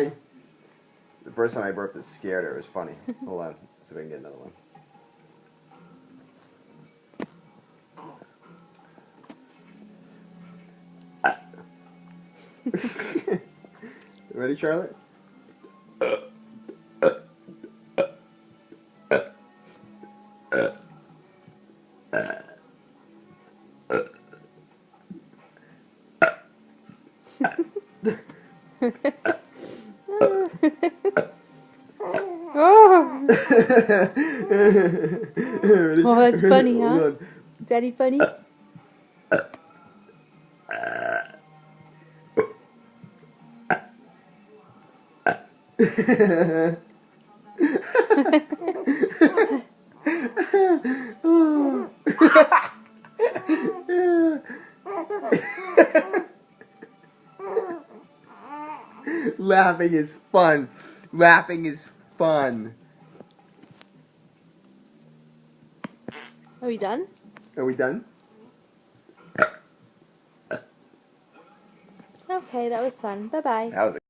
why? The first time I burped, it scared her. It was funny. Hold on. See if I can get another one. Ready, Charlotte? Oh, Ready? oh, that's funny, huh? Hold on. Daddy funny? Laughing is fun. Laughing is fun. Are we done? Are we done? Okay, that was fun. Bye-bye. That was